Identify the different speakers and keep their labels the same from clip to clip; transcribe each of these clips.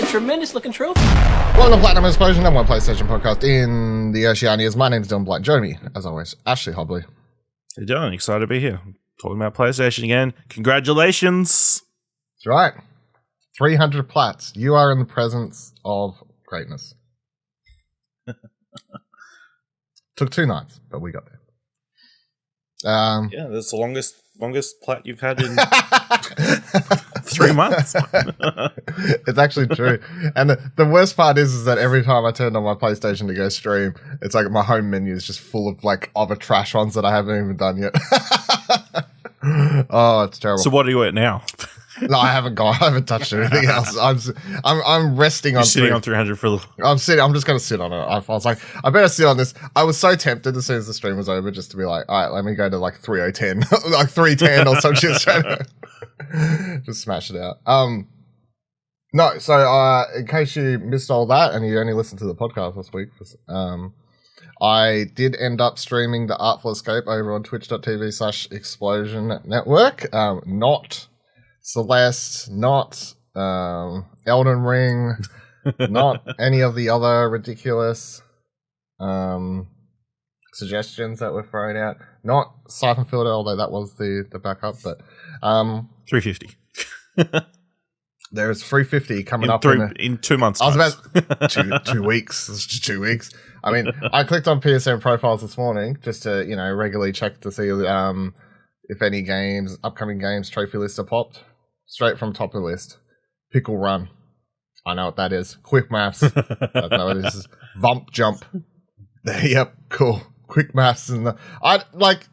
Speaker 1: tremendous looking trophy.
Speaker 2: Welcome to Platinum Explosion, number one PlayStation podcast in the Oceanias. My name's Dylan Blight. Join me, as always, Ashley Hobley.
Speaker 3: How you doing? Excited to be here. Talking about PlayStation again. Congratulations.
Speaker 2: That's right. 300 plats. You are in the presence of greatness. Took 2 nights, but we got there.
Speaker 3: Yeah, that's the longest plat you've had in 3 months.
Speaker 2: It's actually true. And the worst part is that every time I turn on my PlayStation to go stream, it's like my home menu is just full of like other trash ones that I haven't even done yet. Oh, it's terrible.
Speaker 3: So what are you at now?
Speaker 2: No, I haven't touched anything else. I'm resting on.
Speaker 3: You're sitting on 300 for.
Speaker 2: I'm just gonna sit on it. I was like, I better sit on this. I was so tempted as soon as the stream was over, just to be like, all right, let me go to like 3010, like 310 or some shit. Just smash it out. No. So, in case you missed all that and you only listened to the podcast last week, I did end up streaming the Artful Escape over on twitch.tv/Explsion Network. Not Celeste, not Elden Ring, not any of the other ridiculous suggestions that were thrown out. Not Siphon Filter, although that was the backup, but
Speaker 3: 350.
Speaker 2: There's 350 coming up
Speaker 3: in 2 months.
Speaker 2: I was about 2 weeks. It's just 2 weeks. I mean, I clicked on PSN profiles this morning just to, regularly check to see if any upcoming games trophy lists are popped. Straight from top of the list. Pickle Run. I know what that is. Quick Maps. I don't know what this is. Vump Jump. Yep, cool. Quick Maps and I like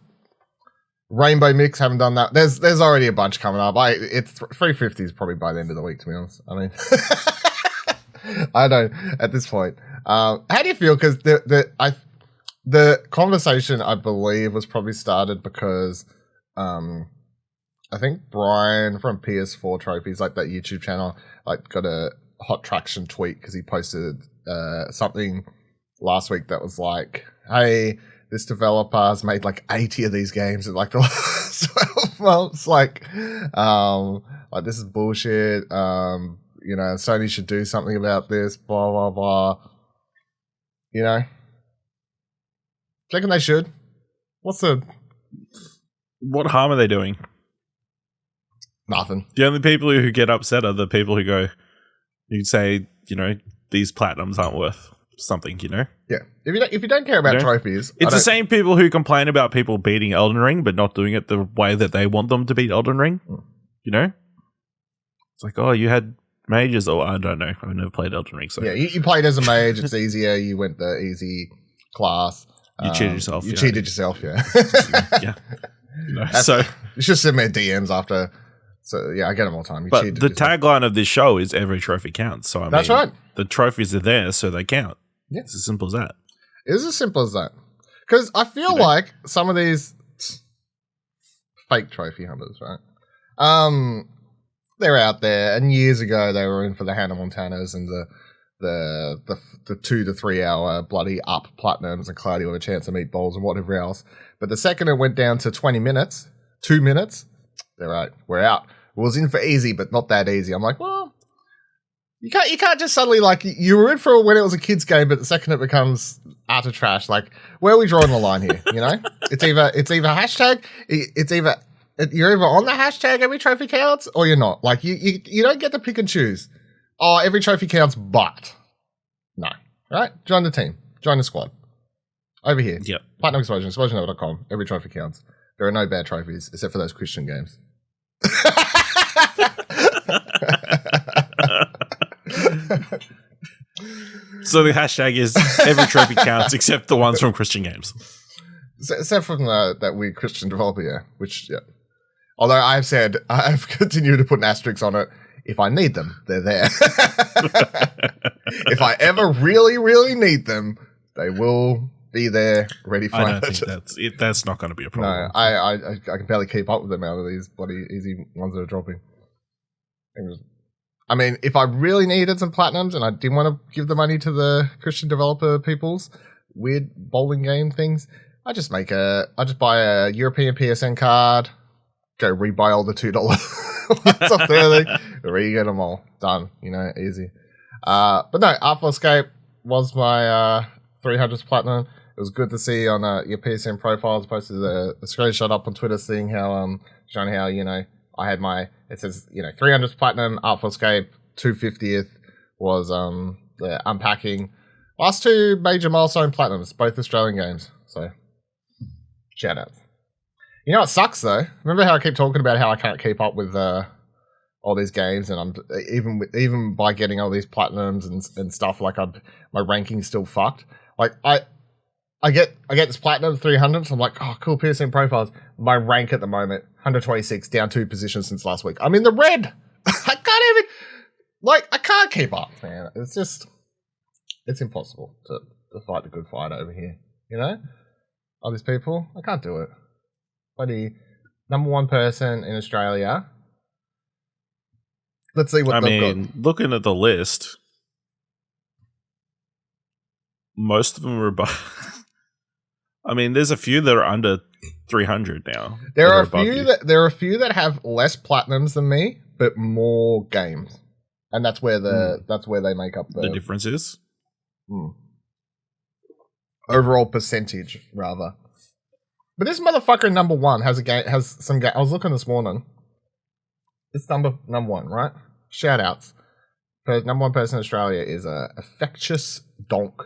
Speaker 2: Rainbow Mix. Haven't done that. There's already a bunch coming up. It's 350 is probably by the end of the week, to be honest. I mean, I don't at this point. How do you feel? Because the conversation, I believe, was probably started because I think Brian from PS4 Trophies, like that YouTube channel, like got a hot traction tweet because he posted something last week that was like, "Hey, this developer's made like 80 of these games in like the last 12 months. Like this is bullshit. Sony should do something about this. Blah blah blah. Do you reckon they should?
Speaker 3: What harm are they doing?
Speaker 2: Nothing.
Speaker 3: The only people who get upset are the people who go, you say, these platinums aren't worth something,
Speaker 2: Yeah. If you don't care about trophies,
Speaker 3: it's the same people who complain about people beating Elden Ring but not doing it the way that they want them to beat Elden Ring. It's like, oh, you had mages, or I don't know. I've never played Elden Ring, so
Speaker 2: yeah, you played as a mage. It's easier. You went the easy class.
Speaker 3: You cheated yourself.
Speaker 2: You cheated yourself. Yeah.
Speaker 3: Yeah.
Speaker 2: So you should send me DMs after. So yeah, I get them all the time.
Speaker 3: But the tagline of this show is every trophy counts. So
Speaker 2: that's right.
Speaker 3: The trophies are there, so they count.
Speaker 2: Yeah,
Speaker 3: it's as simple as that.
Speaker 2: It is as simple as that. Because I feel like some of these fake trophy hunters, right? They're out there, and years ago they were in for the Hannah Montanas and the 2 to 3 hour bloody up platinums and Cloudy with a Chance of Meatballs and whatever else. But the second it went down to 20 minutes, 2 minutes. They're right. We're out. It was in for easy, but not that easy. I'm like, well, you can't just suddenly like you were in for when it was a kid's game, but the second it becomes utter trash, like where are we drawing the line here? It's either hashtag. You're either on the hashtag every trophy counts, or you're not. Like you don't get to pick and choose. Oh, every trophy counts, but no. Right? Join the team. Join the squad. Over here.
Speaker 3: Yep.
Speaker 2: Platinum Explosion, explosion.com. Every trophy counts. There are no bad trophies except for those Christian games.
Speaker 3: So the hashtag is every trophy counts except the ones from Christian games.
Speaker 2: Except from that weird Christian developer, yeah. Which, yeah. Although I've continued to put an asterisk on it. If I need them, they're there. If I ever really, really need them, they will be there, ready for
Speaker 3: I don't think that's not going to be a problem.
Speaker 2: No, I can barely keep up with the amount of these bloody easy ones that are dropping. I mean, if I really needed some platinums and I didn't want to give the money to the Christian developer people's weird bowling game things, I just buy a European PSN card, go rebuy all the $2 ones off there, re-get them all. Done. Easy. But no, Artful Escape was my 300th platinum. It was good to see on your PSN profiles. Posted a screenshot up on Twitter, seeing how showing how I had it says 300th platinum, Artful Escape, 250th was the Unpacking. Last two major milestone platinums, both Australian games. So shout outs. You know what sucks though? Remember how I keep talking about how I can't keep up with all these games, and I'm even by getting all these platinums and stuff, like my ranking's still fucked. Like I get this platinum 300, so I'm like, oh cool, PSN profiles. My rank at the moment 126, down 2 positions since last week. I'm in the red. I can't keep up, man. It's impossible to fight the good fight over here. All these people, I can't do it. Bloody number 1 person in Australia. Let's see what they've got.
Speaker 3: Looking at the list, most of them are above. There's a few that are under 300 now.
Speaker 2: There are a few that have less platinums than me, but more games, and that's where they make up
Speaker 3: the difference is.
Speaker 2: Overall percentage, rather. But this motherfucker number 1 has some game. I was looking this morning. It's number 1, right? Shout outs. Number 1 person in Australia is Affectious Donk.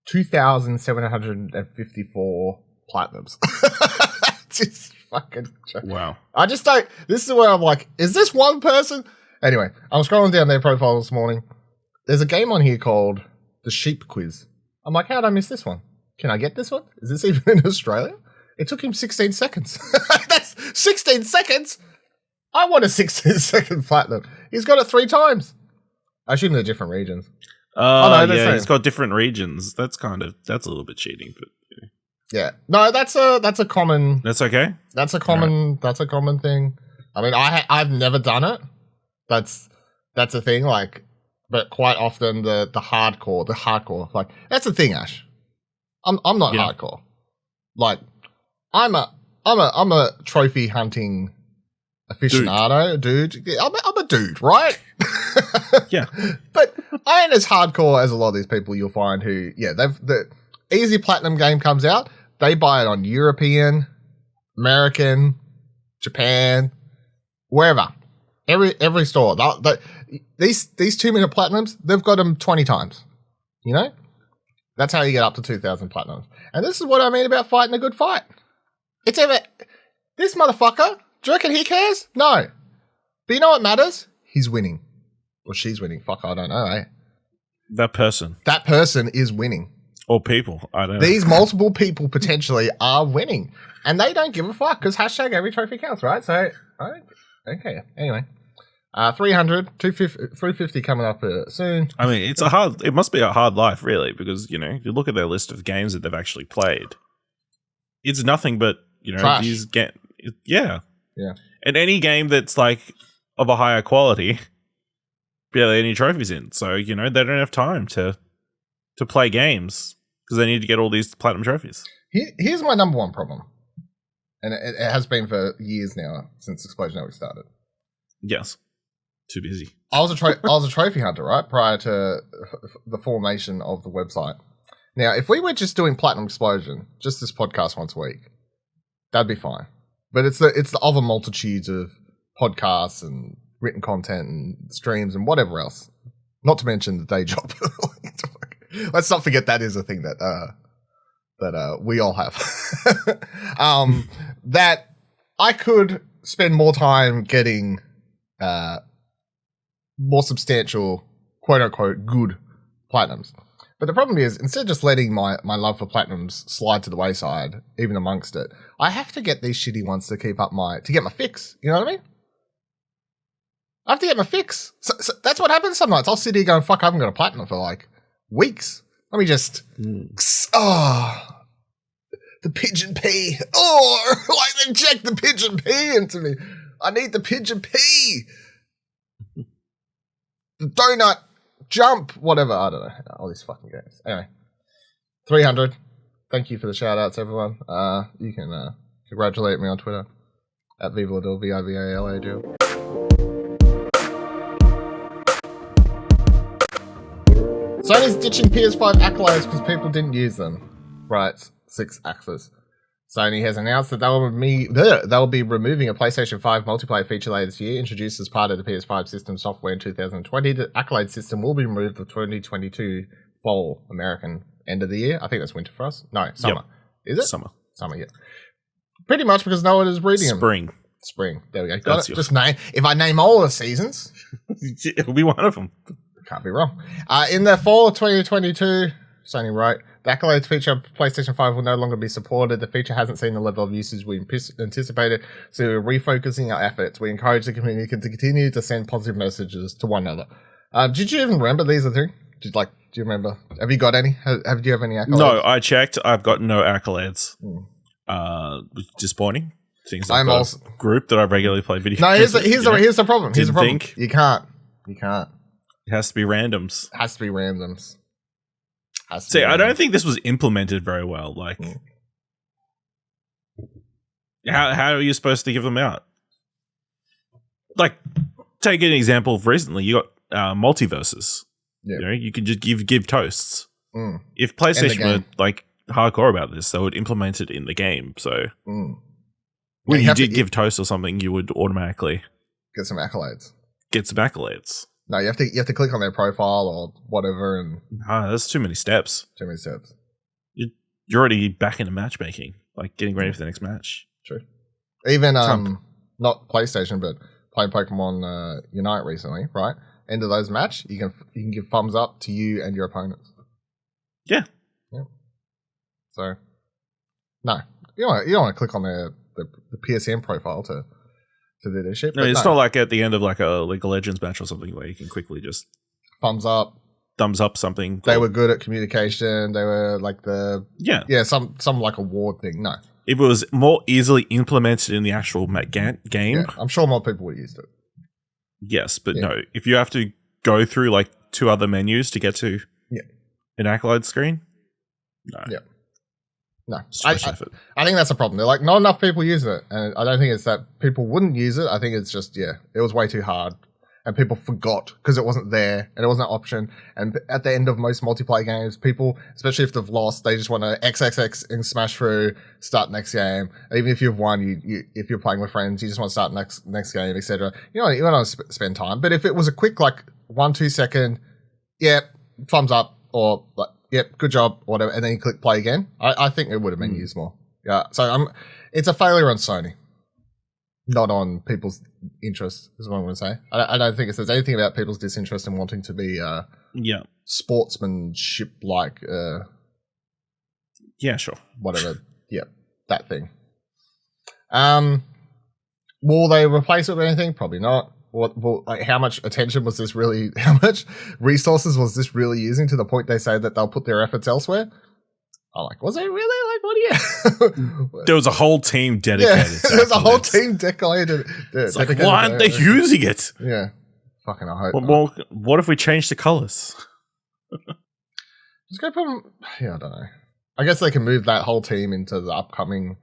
Speaker 2: 2,754 platinums. Just fucking joke.
Speaker 3: Wow.
Speaker 2: I just don't. This is where I'm like, is this one person? Anyway, I'm scrolling down their profile this morning. There's a game on here called The Sheep Quiz. I'm like, how did I miss this one? Can I get this one? Is this even in Australia? It took him 16 seconds. That's 16 seconds? I want a 16-second platinum. He's got it 3 times. I assume they're different regions.
Speaker 3: Yeah, he's got different regions. That's a little bit cheating, but
Speaker 2: yeah. No, that's a common.
Speaker 3: That's okay.
Speaker 2: That's a common. Right. That's a common thing. I've never done it. That's a thing. Like, but quite often the hardcore. Like, that's the thing, Ash. I'm not hardcore. Like, I'm a trophy hunting aficionado, dude. I'm a dude, right?
Speaker 3: Yeah.
Speaker 2: But I ain't as hardcore as a lot of these people you'll find who, the easy platinum game comes out, they buy it on European, American, Japan, wherever. Every store. These 2-minute platinums, they've got them 20 times. That's how you get up to 2,000 platinums. And this is what I mean about fighting a good fight. This motherfucker, do you reckon he cares? No. But you know what matters? He's winning. Or she's winning. Fuck, I don't know, eh?
Speaker 3: That person
Speaker 2: is winning.
Speaker 3: Or people. I don't know.
Speaker 2: These multiple people potentially are winning. And they don't give a fuck, because hashtag every trophy counts, right? So, I don't care. Anyway. 300, 250, 350 coming up soon.
Speaker 3: It must be a hard life, really, because, if you look at their list of games that they've actually played, it's nothing but,
Speaker 2: trash.
Speaker 3: These yeah.
Speaker 2: Yeah.
Speaker 3: And any game that's, like, of a higher quality, barely any trophies in. So, they don't have time to play games because they need to get all these platinum trophies.
Speaker 2: Here's my number 1 problem. And it has been for years now, since Explsion Network started.
Speaker 3: Yes. Too busy.
Speaker 2: I was a trophy hunter, right? Prior to the formation of the website. Now, if we were just doing Platinum Explosion, just this podcast once a week, that'd be fine. But it's the other multitudes of podcasts and written content and streams and whatever else. Not to mention the day job. Let's not forget that is a thing that we all have. That I could spend more time getting more substantial, quote unquote, good platinums. But the problem is, instead of just letting my love for platinums slide to the wayside, even amongst it, I have to get these shitty ones to get my fix. You know what I mean? I have to get my fix. So that's what happens some nights. I'll sit here going, fuck, I haven't got a platinum for like weeks. Let me just, the pigeon pea. Oh, like inject the pigeon pea into me. I need the pigeon pea. The donut jump, whatever. I don't know. All these fucking games. Anyway, 300. Thank you for the shout outs, everyone. You can congratulate me on Twitter at Vivaladil, VIVALADL. Sony's ditching PS5 Accolades because people didn't use them. Right, 6 axis. Sony has announced that they'll be removing a PlayStation 5 multiplayer feature later this year, introduced as part of the PS5 system software in 2020. The Accolade system will be removed the 2022 fall American end of the year. I think that's winter for us. No, summer. Yep. Is it?
Speaker 3: Summer,
Speaker 2: yeah. Pretty much because no one is reading them. Spring. There we go. Got it. Just name. If I name all the seasons,
Speaker 3: it'll be one of them.
Speaker 2: Can't be wrong. In the fall of 2022, Sony wrote, the Accolades feature of PlayStation 5 will no longer be supported. The feature hasn't seen the level of usage we anticipated, so we're refocusing our efforts. We encourage the community to continue to send positive messages to one another. Did you even remember these are things? Do you remember? Have you got any? Do you have any accolades?
Speaker 3: No, I checked. I've got no accolades. Which is disappointing. I'm also a group that I regularly play video games.
Speaker 2: No, here's the problem. You can't.
Speaker 3: It has to be randoms. See, I don't think this was implemented very well. Like, how are you supposed to give them out? Like, take an example of recently. You got multiverses. Yeah. You know, you can just give toasts. If PlayStation were like hardcore about this, they would implement it in the game. So when you did give toasts or something, you would automatically
Speaker 2: get some accolades. No, you have to click on their profile or whatever, and
Speaker 3: there's too many steps. You're already back into matchmaking, like getting ready for the next match.
Speaker 2: True. Even not PlayStation, but playing Pokemon Unite recently, right? End of those match, you can give thumbs up to you and your opponents.
Speaker 3: Yeah.
Speaker 2: So, no, you don't want to click on the PSN profile to do this shit.
Speaker 3: No, it's not like at the end of like a League of Legends match or something where you can quickly just thumbs up something.
Speaker 2: They were good at communication. They were like some like award thing. No,
Speaker 3: if it was more easily implemented in the actual game,
Speaker 2: I'm sure more people would use it.
Speaker 3: Yes, but no, if you have to go through like 2 other menus to get to an accolade screen, no, I think that's a problem. They're like, not enough people use it, and I don't think it's that people wouldn't use it. I think it's just it was way too hard, and people forgot because it wasn't there and it wasn't an option. And at the end of most multiplayer games, people, especially if they've lost, they just want to XXX and smash through, start next game. Even if you've won, if you're playing with friends, you just want to start next game, etc. You don't want to spend time. But if it was a quick 1-2 second, thumbs up or good job, or whatever, and then you click play again, I think it would have been used more. Yeah, so it's a failure on Sony, not on people's interest, is what I'm going to say. I don't think it says anything about people's disinterest in wanting to be sportsmanship like. Sure.
Speaker 2: Whatever. That thing. Will they replace it with anything? Probably not. How much attention was this really? How much resources was this really using to the point they say that they'll put their efforts elsewhere? I'm like, was it really? What do you?
Speaker 3: There was a whole team dedicated.
Speaker 2: There's a whole team dedicated.
Speaker 3: Why aren't they using it?
Speaker 2: Yeah, fucking. I hope.
Speaker 3: Well, what if we change the colors?
Speaker 2: Just go put them. I don't know. I guess they can move that whole team into the upcoming.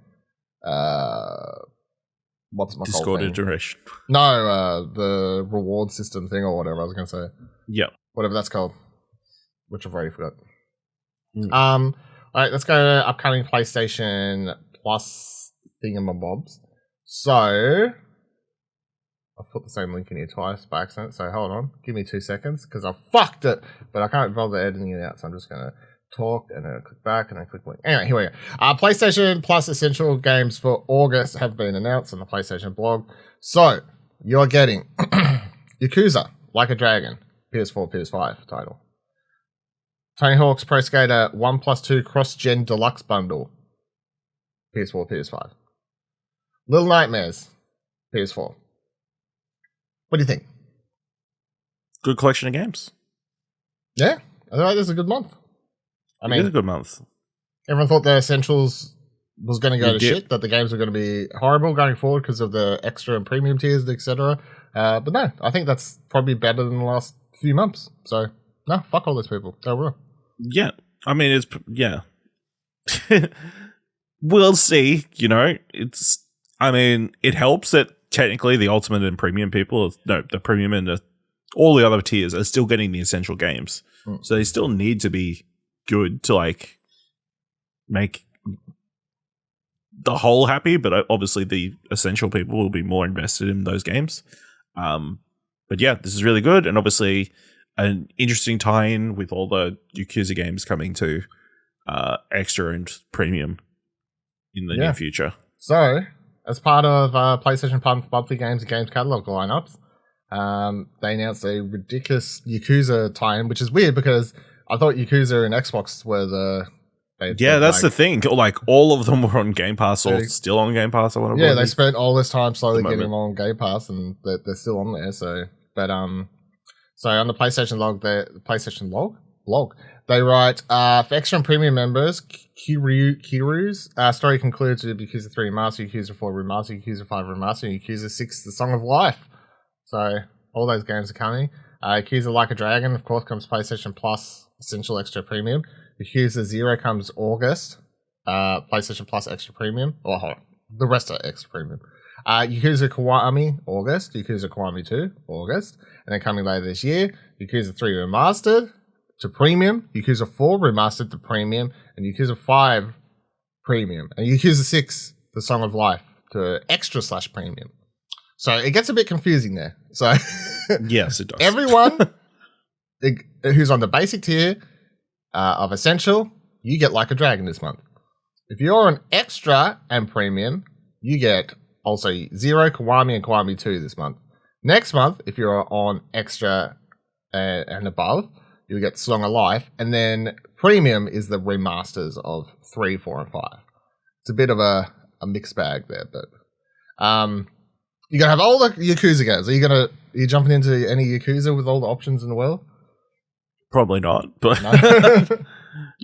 Speaker 2: What's my
Speaker 3: Discord iteration?
Speaker 2: No, the reward system thing or whatever I was going to say.
Speaker 3: Yeah.
Speaker 2: Whatever that's called. Which I've already forgot. All right, let's go to upcoming PlayStation Plus thingamabobs. So, I've put the same link in here twice by accident, so hold on. Give me 2 seconds, because I fucked it. But I can't bother editing it out, so I'm just going to talk and then click back and then click link. Anyway, here we go. PlayStation Plus Essential games for August have been announced on the PlayStation blog. So, you're getting Yakuza, Like a Dragon, PS4, PS5 title. Tony Hawk's Pro Skater 1+2 Cross-Gen Deluxe Bundle, PS4, PS5. Little Nightmares, PS4. What do you think?
Speaker 3: Good collection of games.
Speaker 2: Yeah, I feel like this is a good month.
Speaker 3: It is a good month.
Speaker 2: Everyone thought the Essentials was going to go to shit, that the games were going to be horrible going forward because of the extra and premium tiers, etc. But no, I think that's probably better than the last few months. So, no, fuck all those people. Go real.
Speaker 3: Yeah. I mean, we'll see, it helps that technically the Ultimate and Premium people, the Premium and all the other tiers are still getting the Essential games.
Speaker 1: So they still need to be good to like make the whole happy, but obviously the essential people will be more invested in those games. But yeah, this is really good, and obviously an interesting tie-in with all the Yakuza games coming to extra and premium in the near future.
Speaker 2: So, as part of PlayStation monthly games and games catalog lineups, they announced a ridiculous Yakuza tie-in, which is weird because I thought Yakuza and Xbox were the...
Speaker 1: that's the thing. Like, all of them were on Game Pass or still on Game Pass.
Speaker 2: They spent all this time slowly getting them on Game Pass, and they're still on there. So on the PlayStation blog, they write, for extra and premium members, Kiru's story concludes with Yakuza 3 Remastered, Yakuza 4 Remastered, Yakuza 5 Remastered, and Yakuza 6 The Song of Life. So all those games are coming. Yakuza Like a Dragon, of course, comes PlayStation Plus Essential Extra Premium. Yakuza 0 comes August, PlayStation Plus Extra Premium. The rest are Extra Premium. Yakuza Kiwami, August. Yakuza Kiwami 2, August. And then coming later this year, Yakuza 3 Remastered to Premium. Yakuza 4 Remastered to Premium. And Yakuza 5 Premium. And Yakuza 6, The Song of Life, to Extra/Premium. So it gets a bit confusing there. So
Speaker 1: yes, it does.
Speaker 2: Everyone who's on the basic tier of Essential, you get Like a Dragon this month. If you're on Extra and Premium, you get also 0, Kiwami, and Kiwami 2 this month. Next month, if you're on Extra and above, you'll get Song of Life. And then Premium is the remasters of 3, 4, and 5. It's a bit of a mixed bag there, but you're gonna have all the Yakuza games. Are you jumping into any Yakuza with all the options in the world?
Speaker 1: Probably not, but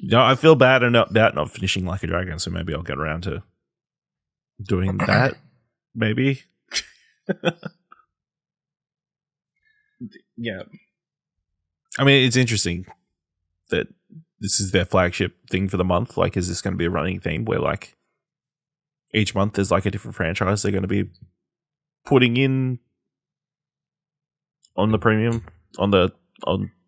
Speaker 1: no, I feel bad about not finishing Like a Dragon, so maybe I'll get around to doing that. Maybe. Yeah. I mean, it's interesting that this is their flagship thing for the month. Like, is this going to be a running theme where, like, each month there's like a different franchise they're going to be putting in on the premium on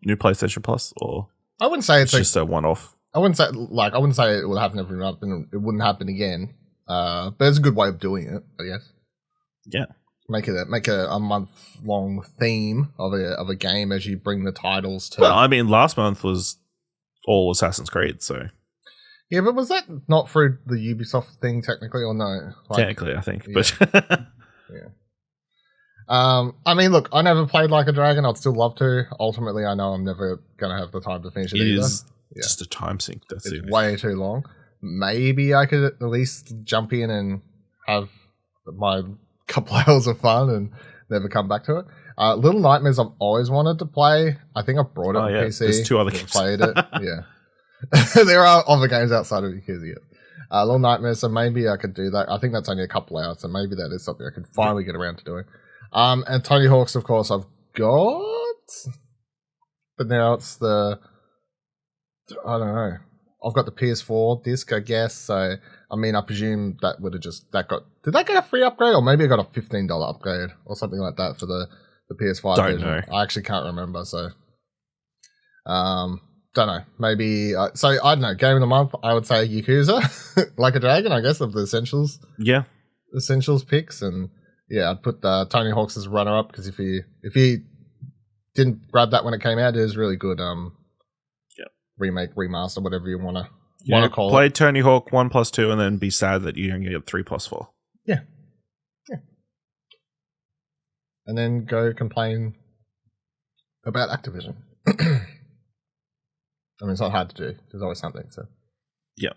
Speaker 1: new PlayStation Plus, or
Speaker 2: I wouldn't say it's
Speaker 1: just a one-off.
Speaker 2: I wouldn't say it will happen every month, and it wouldn't happen again. But it's a good way of doing it, I guess.
Speaker 1: Yeah,
Speaker 2: make a month-long theme of a game as you bring the titles to.
Speaker 1: Well, I mean, last month was all Assassin's Creed, so
Speaker 2: yeah, but was that not through the Ubisoft thing technically, or no?
Speaker 1: Technically, I think,
Speaker 2: yeah.
Speaker 1: but
Speaker 2: yeah. I mean, look, I never played Like a Dragon. I'd still love to. Ultimately, I know I'm never going to have the time to finish it either.
Speaker 1: Is just a time sink. That's
Speaker 2: it's way too long. Maybe I could at least jump in and have my couple hours of fun and never come back to it. Little Nightmares I've always wanted to play. I think I brought it on PC.
Speaker 1: There's 2 other games.
Speaker 2: Played it. Yeah. There are other games outside of Yakuza. Little Nightmares, so maybe I could do that. I think that's only a couple hours, so maybe that is something I could finally get around to doing. And Tony Hawk's, of course, I've got, but now it's I don't know. I've got the PS4 disc, I guess. So, I mean, I presume that would have did that get a free upgrade? Or maybe I got a $15 upgrade or something like that for the PS5
Speaker 1: don't
Speaker 2: version.
Speaker 1: know.
Speaker 2: I actually can't remember. So, don't know. Maybe, so I don't know. Game of the month, I would say Yakuza, Like a Dragon, I guess, of the Essentials.
Speaker 1: Yeah.
Speaker 2: Essentials picks. And yeah, I'd put Tony Hawk's as runner up because if you didn't grab that when it came out, it is really good. Remake, remaster, whatever you want to call
Speaker 1: play
Speaker 2: it.
Speaker 1: Tony Hawk 1+2 and then be sad that you don't get 3+4.
Speaker 2: Yeah. And then go complain about Activision. I mean, it's not hard to do. There's always something. So.
Speaker 1: Yeah.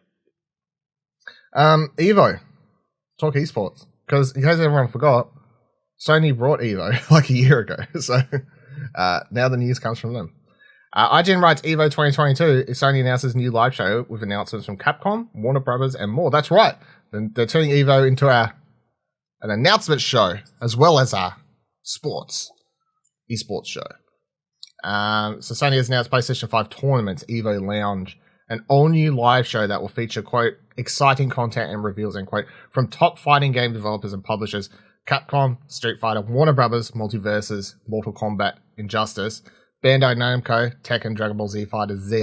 Speaker 2: Evo. Talk esports. Because in case everyone forgot, Sony brought Evo like a year ago. So now the news comes from them. IGN writes Evo 2022. Sony announces new live show with announcements from Capcom, Warner Brothers, and more. That's right. They're turning Evo into an announcement show as well as a esports show. So Sony has announced PlayStation 5 tournaments, Evo Lounge, an all-new live show that will feature, quote, exciting content and reveals, end quote, from top fighting game developers and publishers, Capcom, Street Fighter, Warner Brothers, Multiverses, Mortal Kombat, Injustice, Bandai Namco, Tekken, Dragon Ball Z Fighter Z,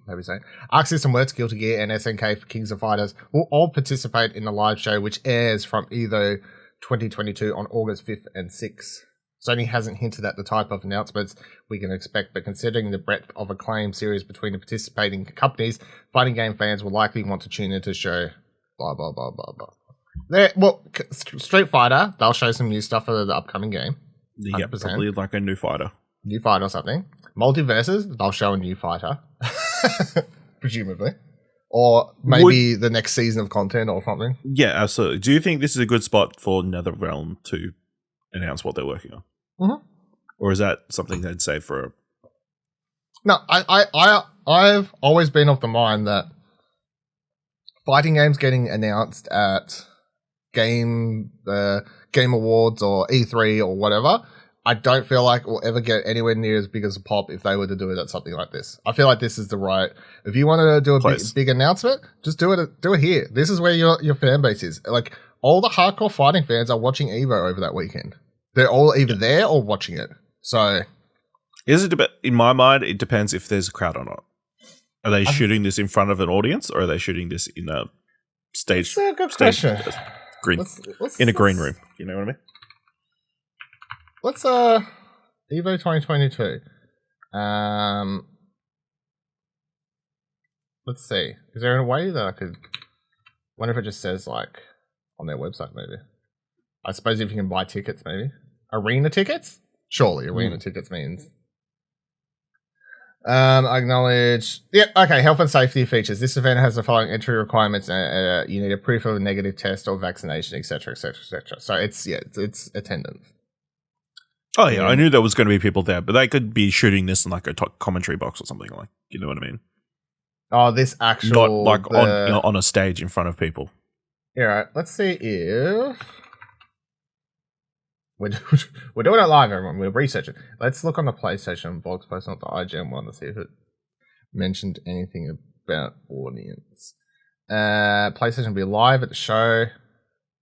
Speaker 2: however you say it, Arc System Works, Guilty Gear, and SNK for Kings of Fighters will all participate in the live show, which airs from Evo 2022 on August 5th and 6th. Sony hasn't hinted at the type of announcements we can expect, but considering the breadth of acclaim series between the participating companies, fighting game fans will likely want to tune into the show. Blah, blah, blah, blah, blah. Street Fighter, they'll show some new stuff for the upcoming game. 100%.
Speaker 1: Yeah, probably like a new fighter.
Speaker 2: New fighter or something. Multiverses, they'll show a new fighter. Presumably. Or maybe the next season of content or something.
Speaker 1: Yeah, absolutely. Do you think this is a good spot for NetherRealm to announce what they're working on?
Speaker 2: Mm-hmm.
Speaker 1: Or is that something they'd say for a...
Speaker 2: No, I've always been of the mind that fighting games getting announced at Game Awards or E3 or whatever, I don't feel like it will ever get anywhere near as big as a pop if they were to do it at something like this. I feel like this is the right... If you want to do a big announcement, just do it here. This is where your fan base is. Like, all the hardcore fighting fans are watching EVO over that weekend. They're all either there or watching it. So...
Speaker 1: In my mind, it depends if there's a crowd or not. Are they shooting this in front of an audience, or are they shooting this in a stage?
Speaker 2: That's a good question.
Speaker 1: In a green room. You know what I mean?
Speaker 2: Let's Evo 2022. Let's see. Is there a way that I could... wonder if it just says, like, on their website, maybe. I suppose if you can buy tickets, maybe. Arena tickets? Surely arena tickets means... acknowledge. Yep. Okay. Health and safety features. This event has the following entry requirements. You need a proof of a negative test or vaccination, etc., etc., etc. So it's attendance.
Speaker 1: Oh yeah, I knew there was going to be people there, but they could be shooting this in like a commentary box or something, like, you know what I mean?
Speaker 2: Oh, this actual
Speaker 1: not like on a stage in front of people.
Speaker 2: Yeah. Right. Let's see if we're doing it live, everyone. We're researching. Let's look on the PlayStation blog post, not the IGN one, to see if it mentioned anything about audience. PlayStation will be live at the show.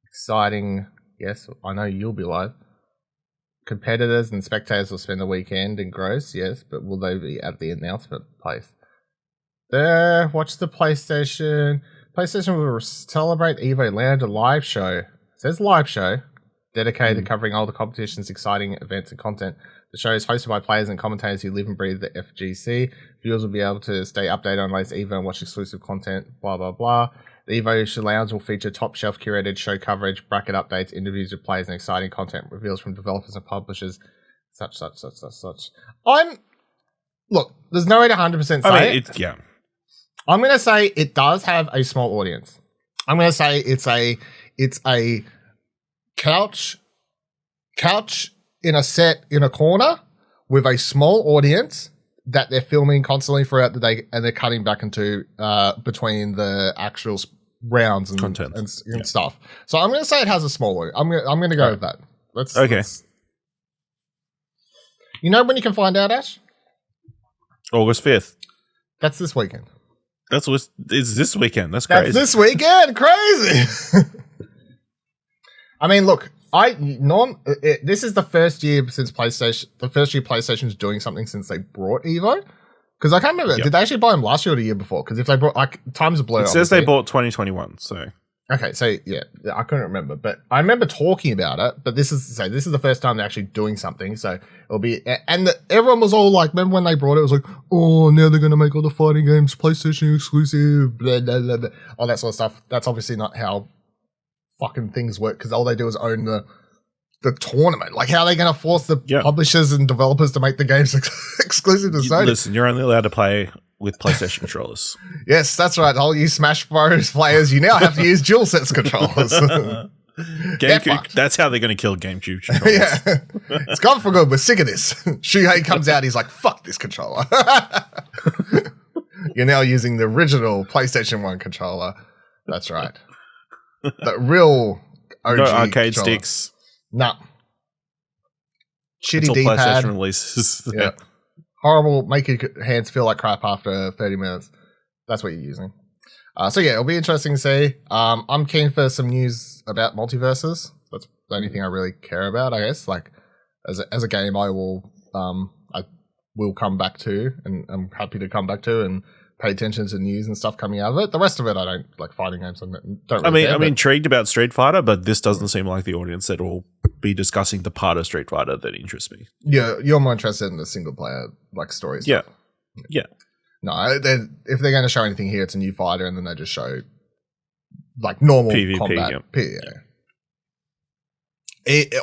Speaker 2: Exciting. Yes, I know you'll be live. Competitors and spectators will spend the weekend in Gross, yes, but will they be at the announcement place? Watch the PlayStation. PlayStation will celebrate Evo Lounge, a live show. It says live show. Dedicated to covering all the competition's exciting events and content. The show is hosted by players and commentators who live and breathe the FGC. Viewers will be able to stay updated on latest Evo and watch exclusive content, blah, blah, blah. The Evo Lounge will feature top-shelf curated show coverage, bracket updates, interviews with players, and exciting content reveals from developers and publishers, such. Look, there's no way to 100% say it.
Speaker 1: Yeah.
Speaker 2: I'm going to say it does have a small audience. I'm going to say it's a couch in a set in a corner with a small audience that they're filming constantly throughout the day, and they're cutting back into between the actual rounds and content and stuff. So I'm going to say it has a small audience. I'm going to go with that. Let's. You know when you can find out, Ash?
Speaker 1: August 5th.
Speaker 2: That's this weekend.
Speaker 1: It's this weekend. That's crazy.
Speaker 2: That's this weekend. Crazy. I mean, look, this is the first year since PlayStation. The first year PlayStation's doing something since they brought Evo. Because I can't remember. Did they actually buy them last year or the year before? Because if they brought, like, time's a blur.
Speaker 1: It says they bought 2021. So
Speaker 2: okay, so yeah, I couldn't remember, but I remember talking about it. But this is the first time they're actually doing something. So it'll be, and everyone was all like, remember when they brought it? It was like, oh, now they're gonna make all the fighting games PlayStation exclusive, blah blah blah, blah. All that sort of stuff. That's obviously not how fucking things work, because all they do is own the tournament. Like, how are they going to force the publishers and developers to make the games exclusive to Sony?
Speaker 1: Listen, you're only allowed to play with PlayStation controllers.
Speaker 2: Yes, that's right. All you Smash Bros. Players, you now have to use DualSense controllers.
Speaker 1: GameCube, that's how they're going to kill GameCube controllers.
Speaker 2: Yeah. It's gone for good. We're sick of this. Shuhei comes out, he's like, fuck this controller. You're now using the original PlayStation 1 controller. That's right. The real OG
Speaker 1: no arcade
Speaker 2: controller.
Speaker 1: sticks.
Speaker 2: No. Shitty D-pad.
Speaker 1: PlayStation releases.
Speaker 2: Yeah. Horrible, make your hands feel like crap after 30 minutes. That's what you're using. So yeah, it'll be interesting to see. I'm keen for some news about multiverses. That's the only thing I really care about, I guess. Like, as a game, I will... I
Speaker 3: will come back to, and I'm happy to come back to, and pay attention to news and stuff coming out of it. The rest of it, I don't like fighting games.
Speaker 1: I'm intrigued about Street Fighter, but this doesn't seem like the audience that will be discussing the part of Street Fighter that interests me.
Speaker 3: Yeah, you're more interested in the single player like stories.
Speaker 1: Yeah.
Speaker 3: No, if they're going to show anything here, it's a new fighter, and then they just show like normal
Speaker 1: PvP,
Speaker 3: combat.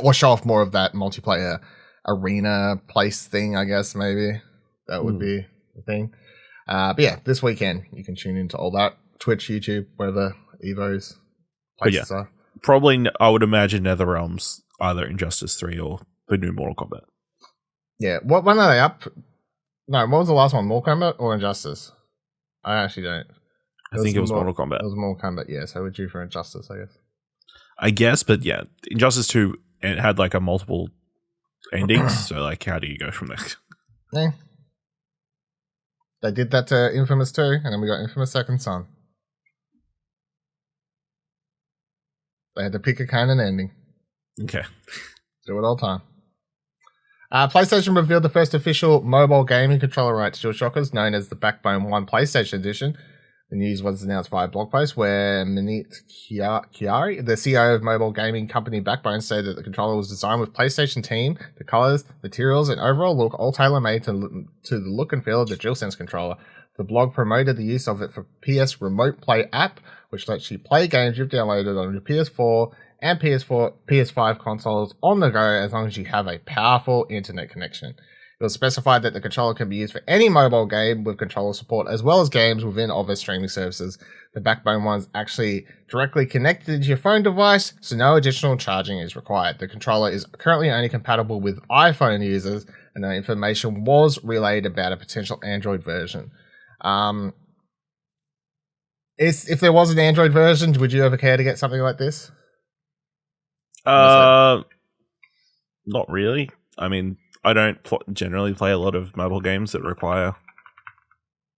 Speaker 3: Or show off more of that multiplayer arena place thing, I guess, maybe. That would be the thing. But yeah, this weekend you can tune into all that. Twitch, YouTube, wherever Evo's places are.
Speaker 1: Probably, I would imagine NetherRealms, either Injustice 3 or the new Mortal Kombat.
Speaker 3: Yeah, when are they up? No, what was the last one? Mortal Kombat or Injustice? I actually don't.
Speaker 1: I think it was Mortal Kombat.
Speaker 3: It was Mortal Kombat, yeah, so we're due for Injustice, I guess.
Speaker 1: I guess, but yeah, Injustice 2 it had like a multiple endings, so like how do you go from there?
Speaker 3: Yeah. They did that to Infamous 2, and then we got Infamous Second Son. They had to pick a canon ending.
Speaker 1: Okay.
Speaker 3: Do it all the time. PlayStation revealed the first official mobile gaming controller rights DualShockers, known as the Backbone 1 PlayStation Edition. The news was announced via a blog post where Manit Chiari, the CEO of mobile gaming company Backbone, said that the controller was designed with PlayStation team, the colors, materials, and overall look all tailor-made to the look and feel of the DualSense controller. The blog promoted the use of it for PS Remote Play app, which lets you play games you've downloaded on your PS4 and PS5 consoles on the go as long as you have a powerful internet connection. It was specified that the controller can be used for any mobile game with controller support, as well as games within other streaming services. The Backbone one's actually directly connected to your phone device, so no additional charging is required. The controller is currently only compatible with iPhone users, and the information was relayed about a potential Android version. If there was an Android version, would you ever care to get something like this?
Speaker 1: Not really. I mean, I don't generally play a lot of mobile games that require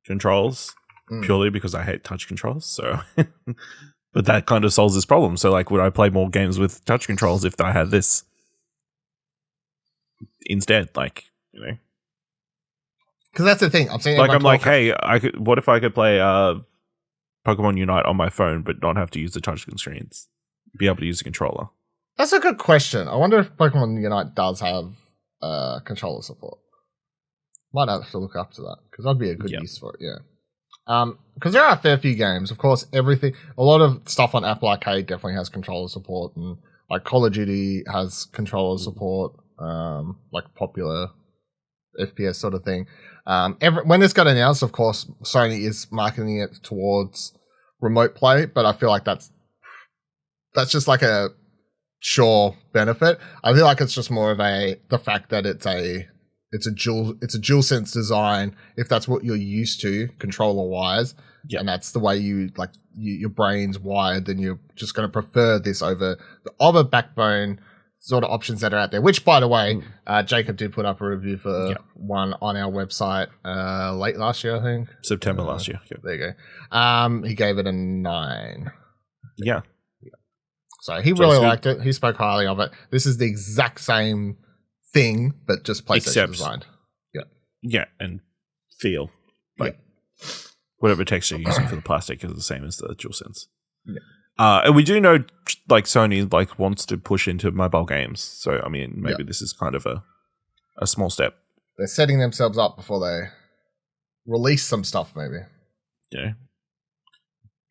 Speaker 1: controls purely because I hate touch controls. So, but that kind of solves this problem. So, like, would I play more games with touch controls if I had this instead? Like, you know,
Speaker 3: because that's the thing.
Speaker 1: I'm like, hey, what if I could play Pokemon Unite on my phone, but not have to use the touch screens? Be able to use a controller.
Speaker 3: That's a good question. I wonder if Pokemon Unite does have controller support. Might have to look up to that because that'd be a good use for it. Yeah, because there are a fair few games. Of course, a lot of stuff on Apple Arcade definitely has controller support, and like Call of Duty has controller support, like popular FPS sort of thing. When this got announced, of course, Sony is marketing it towards remote play, but I feel like that's just like a sure benefit. I feel like it's just more of the fact that it's a DualSense design, if that's what you're used to controller wise, and that's the way your brain's wired, then you're just going to prefer this over the other Backbone sort of options that are out there, which, by the way, Jacob did put up a review for one on our website late last year, I think.
Speaker 1: September last year. Yep.
Speaker 3: There you go. He gave it a 9.
Speaker 1: Yeah.
Speaker 3: So he really liked it. He spoke highly of it. This is the exact same thing, but just PlayStation designed. Yeah.
Speaker 1: Yeah, and feel. Like whatever texture you're using for the plastic is the same as the DualSense. Yeah. And we do know like Sony like wants to push into mobile games. So I mean maybe this is kind of a small step.
Speaker 3: They're setting themselves up before they release some stuff maybe.
Speaker 1: Yeah.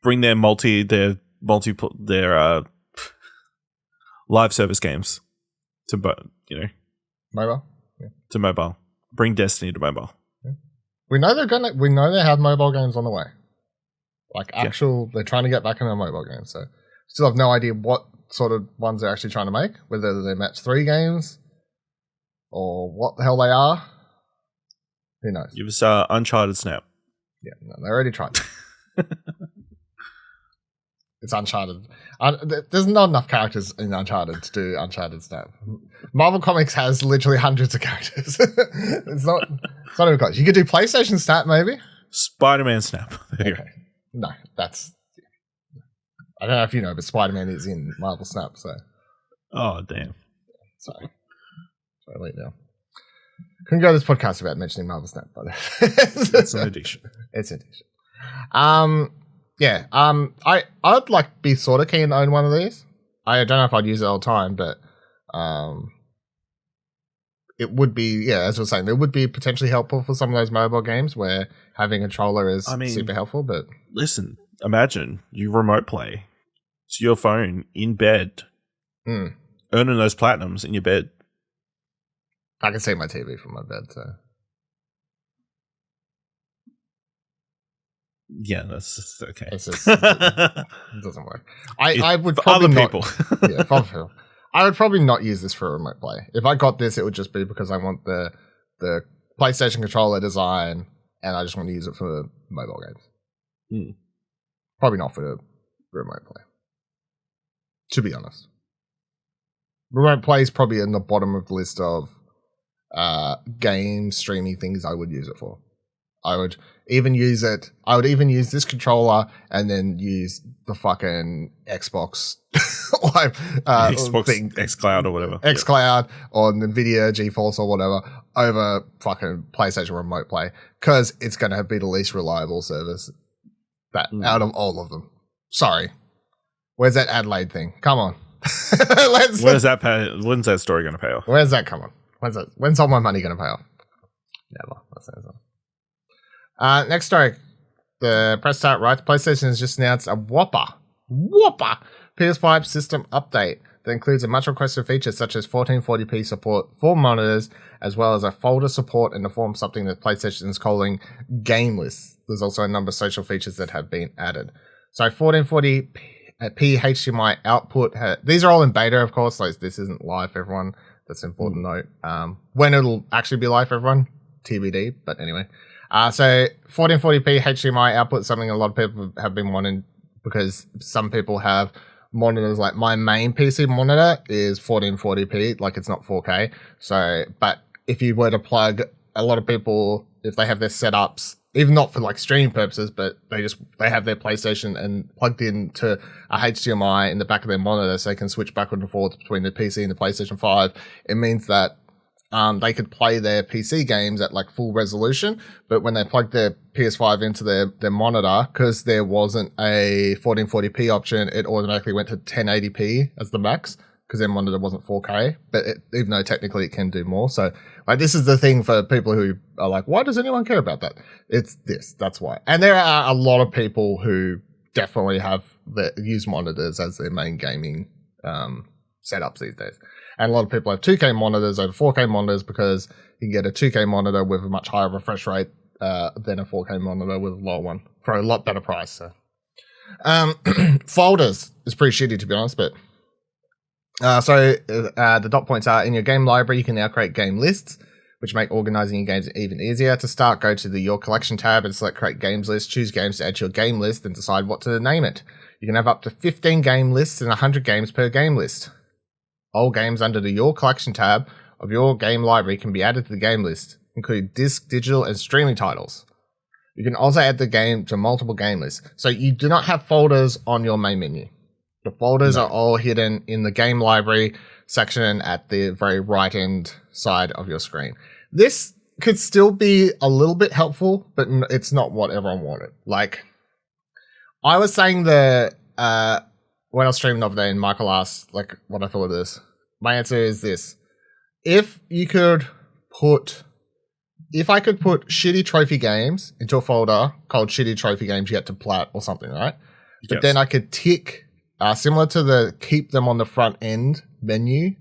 Speaker 1: Bring their live service games to
Speaker 3: mobile. Yeah.
Speaker 1: To mobile. Bring Destiny to mobile.
Speaker 3: Yeah. We know they have mobile games on the way. Like they're trying to get back into mobile games. So still have no idea what sort of ones they're actually trying to make, whether they're match 3 games or what the hell they are. Who knows?
Speaker 1: Give us Uncharted Snap.
Speaker 3: Yeah, no, they already tried. It's Uncharted. There's not enough characters in Uncharted to do Uncharted Snap. Marvel Comics has literally hundreds of characters. It's not even close. You could do PlayStation Snap, maybe.
Speaker 1: Spider-Man Snap.
Speaker 3: Okay. No, that's. I don't know if you know, but Spider-Man is in Marvel Snap. So.
Speaker 1: Oh damn!
Speaker 3: Sorry, late now.
Speaker 2: Couldn't go this podcast without mentioning Marvel Snap, but
Speaker 1: It's an addiction.
Speaker 2: It's an addiction. I'd like be sort of keen to own one of these. I don't know if I'd use it all the time, but it would be, as I was saying, it would be potentially helpful for some of those mobile games where having a controller is super helpful. But
Speaker 1: listen, imagine you remote play to your phone in bed, earning those platinums in your bed.
Speaker 2: I can see my TV from my bed, so.
Speaker 1: Yeah, that's okay.
Speaker 2: It's just, it doesn't work. I would probably
Speaker 1: other
Speaker 2: not,
Speaker 1: people.
Speaker 2: for other people. I would probably not use this for remote play. If I got this, it would just be because I want the PlayStation controller design, and I just want to use it for mobile games. Probably not for remote play. To be honest, remote play is probably in the bottom of the list of game streaming things I would use it for. I would even use this controller and then use the fucking Xbox
Speaker 1: Xbox
Speaker 2: thing,
Speaker 1: xCloud or whatever.
Speaker 2: xCloud or Nvidia GeForce or whatever over fucking PlayStation Remote Play, because it's going to be the least reliable service out of all of them. Sorry. Where's that Adelaide thing? Come on.
Speaker 1: When's that story going to pay off?
Speaker 2: Where's that? Come on. When's all my money going to pay off? Never. That sounds like. Next story. The press start writes, PlayStation has just announced a whopper PS5 system update that includes a much requested feature such as 1440p support for monitors, as well as a folder support in the form of something that PlayStation is calling game lists. There's also a number of social features that have been added. So 1440p HDMI output. These are all in beta, of course. Like, this isn't live for everyone. That's an important note. When it'll actually be live for everyone, TBD. But anyway. So 1440p HDMI output is something a lot of people have been wanting, because some people have monitors. Like my main PC monitor is 1440p, like it's not 4K. So, but if you were to plug, a lot of people, if they have their setups, even not for like streaming purposes, but they have their PlayStation and plugged into a HDMI in the back of their monitor, so they can switch backward and forth between the PC and the PlayStation 5. It means that they could play their PC games at like full resolution, but when they plugged their PS5 into their monitor, because there wasn't a 1440p option, it automatically went to 1080p as the max, because their monitor wasn't 4K, but even though technically it can do more. So like, this is the thing for people who are like, why does anyone care about that? It's this, that's why. And there are a lot of people who definitely use monitors as their main gaming setups these days. And a lot of people have 2K monitors over 4K monitors, because you can get a 2K monitor with a much higher refresh rate than a 4K monitor with a lower one for a lot better price. So, folders is pretty shitty, to be honest, but the dot points are, in your game library, you can now create game lists, which make organizing your games even easier. To start, go to the Your Collection tab and select Create Games List. Choose games to add to your game list and decide what to name it. You can have up to 15 game lists and 100 games per game list. All games under the Your Collection tab of your game library can be added to the game list, including disc, digital, and streaming titles. You can also add the game to multiple game lists. So you do not have folders on your main menu. The folders are all hidden in the game library section at the very right-hand side of your screen. This could still be a little bit helpful, but it's not what everyone wanted. Like, I was saying when I was streaming the other day and Michael asked like what I thought of this, my answer is this. If I could put shitty trophy games into a folder called shitty trophy games yet to plat or something, right? But then I could tick, similar to the keep them on the front end menu,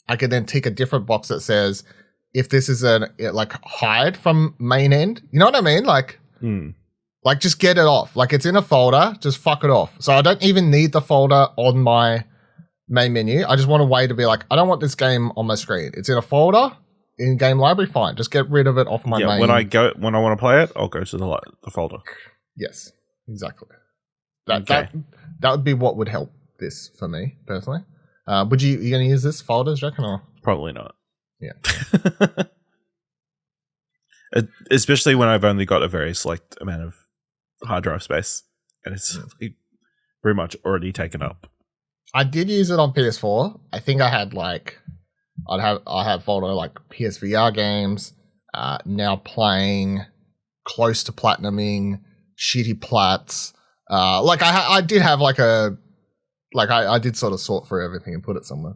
Speaker 2: I could then tick a different box that says, if this is like hide from main end, you know what I mean? Like, like, just get it off. Like, it's in a folder, just fuck it off. So I don't even need the folder on my main menu. I just want a way to be like, I don't want this game on my screen. It's in a folder in game library, fine. Just get rid of it off my main.
Speaker 1: When I want to play it, I'll go to the folder.
Speaker 2: Yes, exactly. That would be what would help this for me personally. Would you going to use this folder, do you reckon, or?
Speaker 1: Probably not.
Speaker 2: Yeah.
Speaker 1: Especially when I've only got a very select amount of hard drive space, and it's very much already taken up.
Speaker 2: I did use it on PS4. I think I had like I have folder like PSVR games, now playing, close to platinuming, shitty plats. Like I did have I did sort of sort through everything and put it somewhere.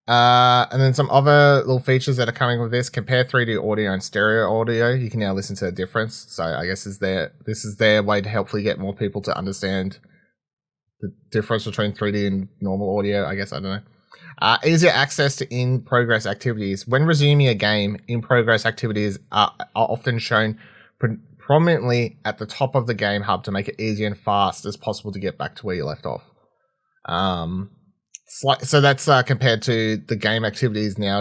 Speaker 2: And then some other little features that are coming with this: compare 3D audio and stereo audio. You can now listen to the difference. So I guess this is their way to hopefully get more people to understand the difference between 3D and normal audio. I guess, I don't know. Easier access to in-progress activities. When resuming a game, in-progress activities are often shown prominently at the top of the game hub to make it easy and fast as possible to get back to where you left off. So that's compared to the game activities now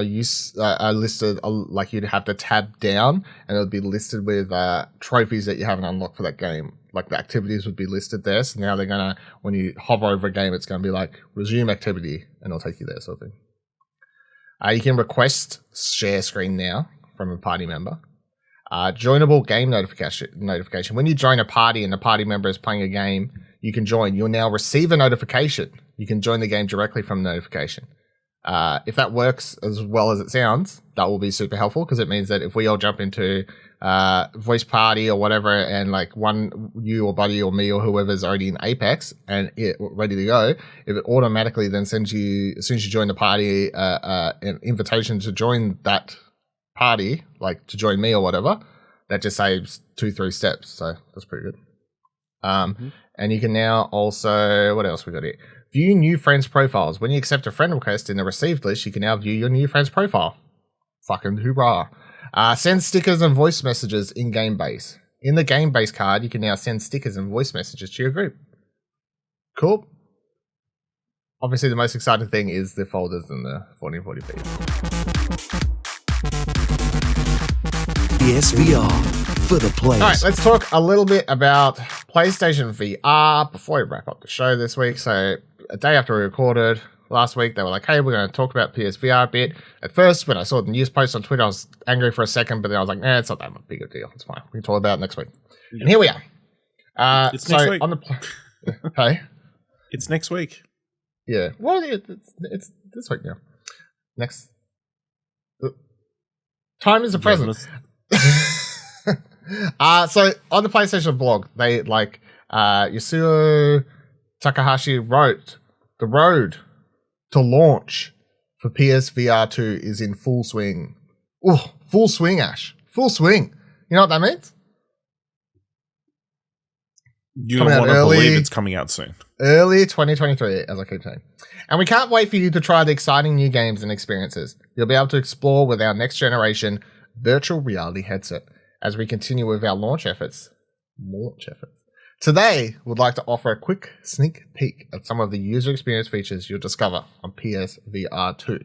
Speaker 2: are listed, like you'd have to tab down and it would be listed with trophies that you haven't unlocked for that game. Like the activities would be listed there. So now they're going to, when you hover over a game, it's going to be like resume activity and it'll take you there, sort of thing. You can request share screen now from a party member. Joinable game notification. When you join a party and the party member is playing a game, you can join. You'll now receive a notification. You can join the game directly from the notification. If that works as well as it sounds, that will be super helpful because it means that if we all jump into voice party or whatever and like you or buddy or me or whoever's already in Apex and it ready to go, if it automatically then sends you, as soon as you join the party, an invitation to join that party, like to join me or whatever, that just saves 2-3 steps. So that's pretty good. And you can now also, what else we got here? View new friends' profiles. When you accept a friend request in the received list, you can now view your new friend's profile. Fucking hoorah. Send stickers and voice messages in game base. In the game base card, you can now send stickers and voice messages to your group. Cool. Obviously, the most exciting thing is the folders and the 1440p.
Speaker 4: PSVR for the players.
Speaker 2: All right, let's talk a little bit about PlayStation VR before we wrap up the show this week. So a day after we recorded last week, they were like, hey, we're going to talk about PSVR a bit. At first, when I saw the news post on Twitter, I was angry for a second, but then I was like, nah, it's not that big a deal. It's fine. We can talk about it next week. Yeah. And here we are.
Speaker 1: It's next week.
Speaker 2: On hey?
Speaker 1: It's next week.
Speaker 2: Yeah. Well, it's this week now. Next. Time is a present. So on the PlayStation blog, they Yasuo Takahashi wrote, the road to launch for PSVR 2 is in full swing. Oh, full swing, Ash. Full swing. You know what that means?
Speaker 1: You want to believe it's coming out soon.
Speaker 2: Early 2023, as I keep saying. And we can't wait for you to try the exciting new games and experiences you'll be able to explore with our next generation virtual reality headset as we continue with our launch efforts. Today, we'd like to offer a quick sneak peek at some of the user experience features you'll discover on PSVR 2.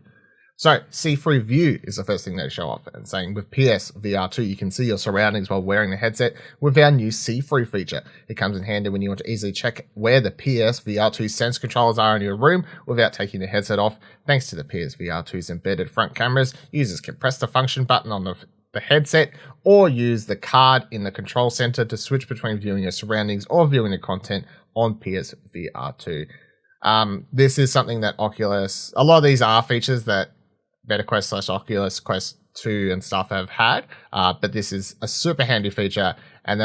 Speaker 2: So, see-through view is the first thing they show off, and saying with PSVR 2, you can see your surroundings while wearing the headset with our new see-through feature. It comes in handy when you want to easily check where the PSVR 2 sense controllers are in your room without taking the headset off. Thanks to the PSVR 2's embedded front cameras, users can press the function button on the headset or use the card in the control center to switch between viewing your surroundings or viewing the content on PSVR 2. This is something that Oculus, a lot of these are features that MetaQuest / Oculus Quest 2 and stuff have had, but this is a super handy feature, and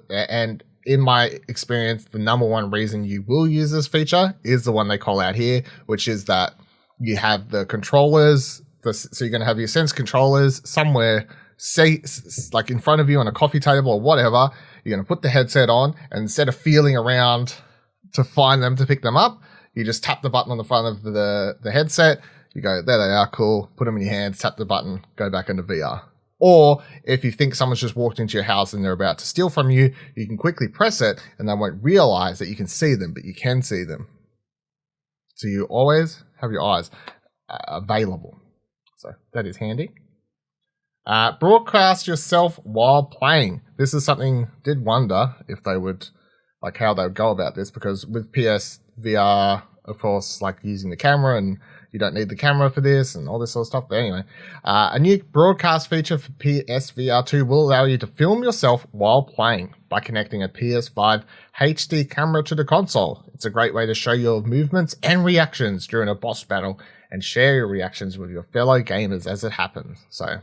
Speaker 2: and in my experience, the number one reason you will use this feature is the one they call out here, which is that you have the controllers, so you're going to have your Sense controllers somewhere, say, like in front of you on a coffee table or whatever. You're going to put the headset on, and instead of feeling around to find them to pick them up, you just tap the button on the front of the headset. You go, there they are, cool. Put them in your hands, tap the button, go back into VR. Or if you think someone's just walked into your house and they're about to steal from you, you can quickly press it and they won't realize that you can see them, but you can see them. So you always have your eyes available. So that is handy. Broadcast yourself while playing. This is something, did wonder if they would, like how they would go about this, because with PSVR, of course, like using the camera, and you don't need the camera for this and all this sort of stuff. But anyway, a new broadcast feature for PSVR 2 will allow you to film yourself while playing by connecting a PS5 HD camera to the console. It's a great way to show your movements and reactions during a boss battle and share your reactions with your fellow gamers as it happens. So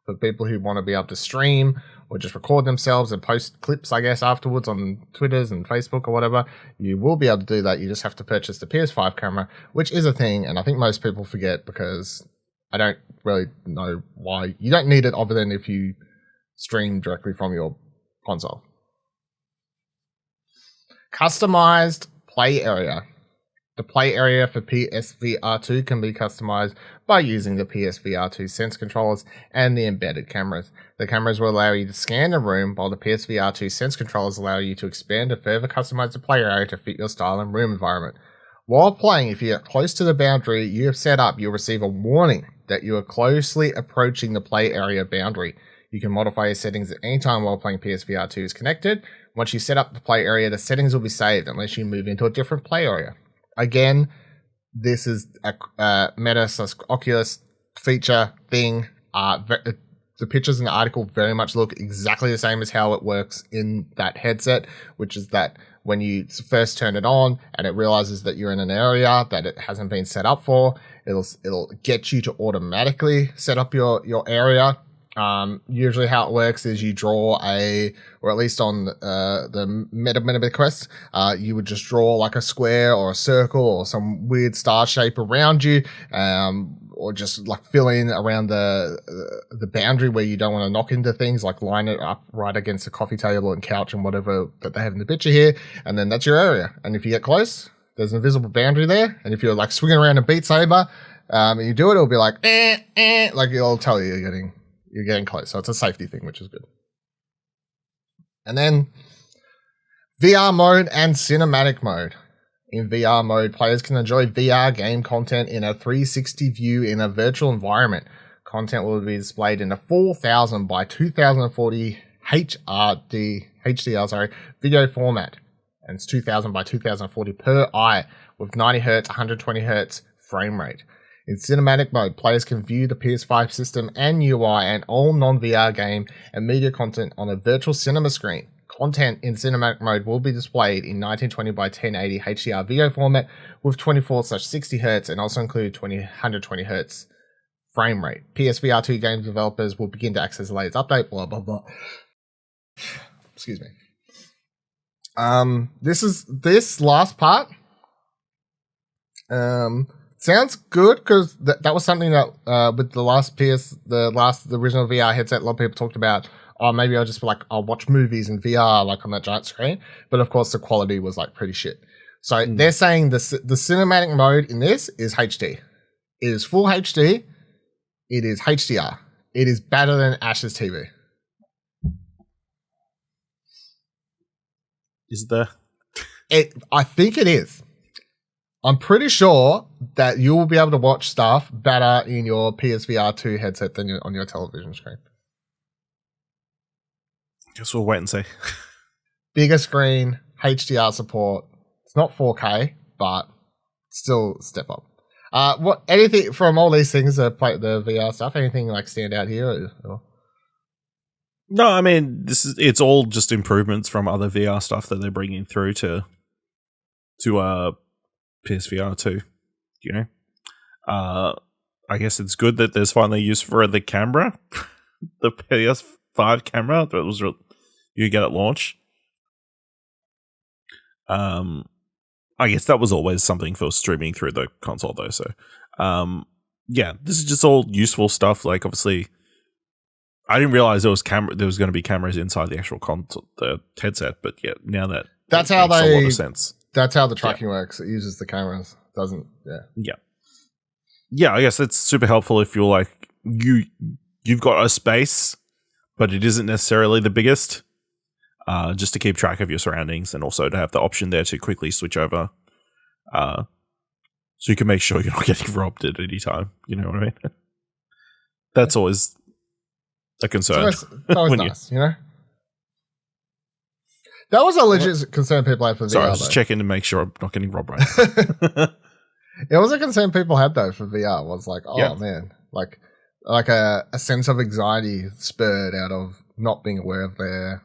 Speaker 2: for people who want to be able to stream or just record themselves and post clips, I guess, afterwards on Twitters and Facebook or whatever, you will be able to do that. You just have to purchase the PS5 camera, which is a thing, and I think most people forget because I don't really know why. You don't need it other than if you stream directly from your console. Customized play area. The play area for PSVR2 can be customized by using the PSVR2 Sense controllers and the embedded cameras. The cameras will allow you to scan the room, while the PSVR2 Sense controllers allow you to expand and further customize the play area to fit your style and room environment. While playing, if you get close to the boundary you have set up, you'll receive a warning that you are closely approaching the play area boundary. You can modify your settings at any time while playing PSVR2 is connected. Once you set up the play area, the settings will be saved unless you move into a different play area. Again, this is a Meta/Oculus feature thing. The pictures in the article very much look exactly the same as how it works in that headset, which is that when you first turn it on and it realizes that you're in an area that it hasn't been set up for, it'll get you to automatically set up your area. Usually how it works is you draw or at least on the Meta Quest, you would just draw like a square or a circle or some weird star shape around you, or just like fill in around the boundary where you don't want to knock into things, like line it up right against the coffee table and couch and whatever that they have in the picture here, and then that's your area. And if you get close, there's an invisible boundary there, and if you're like swinging around a Beat Saber, and you do it, it'll be like, like it'll tell you you're getting close. So it's a safety thing, which is good. And then VR mode and cinematic mode. In VR mode, players can enjoy VR game content in a 360 view in a virtual environment. Content will be displayed in a 4000 by 2040 HDR video format. And it's 2000 by 2040 per eye with 90 Hz, 120 Hz frame rate. In cinematic mode, players can view the PS5 system and UI and all non-VR game and media content on a virtual cinema screen. Content in cinematic mode will be displayed in 1920 by 1080 HDR video format with 24/60 Hz and also include 120 Hz frame rate. PSVR2 game developers will begin to access the latest update, blah, blah, blah. Excuse me. This last part, sounds good because that was something that with the original VR headset, a lot of people talked about. Oh, maybe I'll just be like, I'll watch movies in VR like on that giant screen. But of course, the quality was like pretty shit. So they're saying the cinematic mode in this is HD. It is full HD. It is HDR. It is better than Ash's TV.
Speaker 1: Is there?
Speaker 2: I think it is. I'm pretty sure that you will be able to watch stuff better in your PSVR 2 headset than on your television screen.
Speaker 1: Guess we'll wait and see.
Speaker 2: Bigger screen, HDR support. It's not 4K, but still a step up. Anything from all these things, the VR stuff, anything like stand out here? Or?
Speaker 1: No, I mean, it's all just improvements from other VR stuff that they're bringing through to PSVR 2, you know. I guess it's good that there's finally use for the camera, the PS5 camera that was you get at launch. I guess that was always something for streaming through the console though. So, yeah, this is just all useful stuff. Like, obviously, I didn't realize there was going to be cameras inside the actual console, the headset. But yeah, now
Speaker 2: that's
Speaker 1: how
Speaker 2: makes
Speaker 1: a lot of sense.
Speaker 2: That's how the tracking works. It uses the cameras, doesn't?
Speaker 1: Yeah. I guess it's super helpful if you're like you've got a space, but it isn't necessarily the biggest. Just to keep track of your surroundings, and also to have the option there to quickly switch over, so you can make sure you're not getting robbed at any time. You know what I mean? That's always a concern.
Speaker 2: It's always nice, you know. That was a legit concern people had for VR.
Speaker 1: Sorry, I was just checking to make sure I'm not getting robbed right.
Speaker 2: It was a concern people had though for VR. Was like, man, like a sense of anxiety spurred out of not being aware of their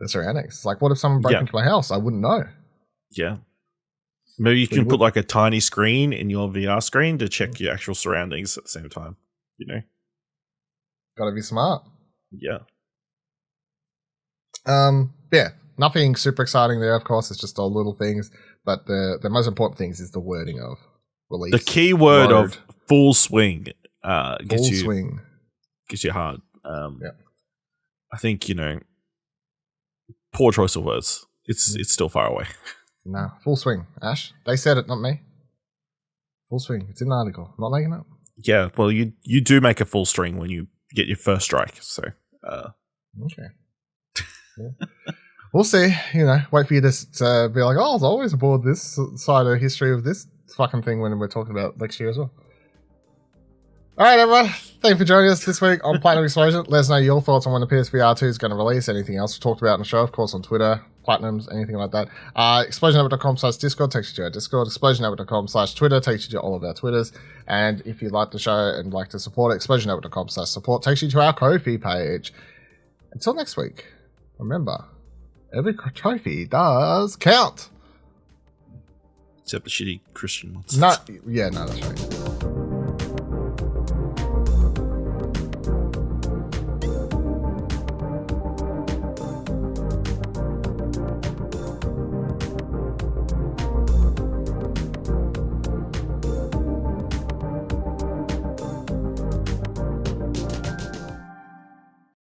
Speaker 2: surroundings. It's like, what if someone broke into my house? I wouldn't know.
Speaker 1: Yeah. Maybe you can put like a tiny screen in your VR screen to check your actual surroundings at the same time. You know,
Speaker 3: Gotta be smart.
Speaker 1: yeah.
Speaker 3: Yeah, nothing super exciting there. Of course, it's just all little things. But the most important things is the wording of release.
Speaker 1: The key word
Speaker 3: Road.
Speaker 1: of full swing
Speaker 3: Full swing.
Speaker 1: gets you hard.
Speaker 3: Yeah.
Speaker 1: I think, poor choice of words. It's still far away.
Speaker 3: No, full swing. Ash, they said it, not me. Full swing. It's in the article. I'm not making it.
Speaker 1: Yeah, well, you do make a full string when you get your first strike. So,
Speaker 3: Okay. Yeah. We'll see. Wait for you to be like, I was always aboard this side of history of this fucking thing when we're talking about next year as well. All right, everyone. Thank you for joining us this week on Platinum Explosion. Let us know your thoughts on when the PSVR2 is going to release. Anything else we talked about in the show, of course, on Twitter, Platinums, anything like that. ExplosionNetwork.com/Discord takes you to our Discord. ExplosionNetwork.com/Twitter takes you to all of our Twitters. And if you like the show and like to support it, ExplosionNetwork.com/support takes you to our Ko-fi page. Until next week, remember, every trophy does count.
Speaker 1: except the shitty Christian ones.
Speaker 3: No, that's right.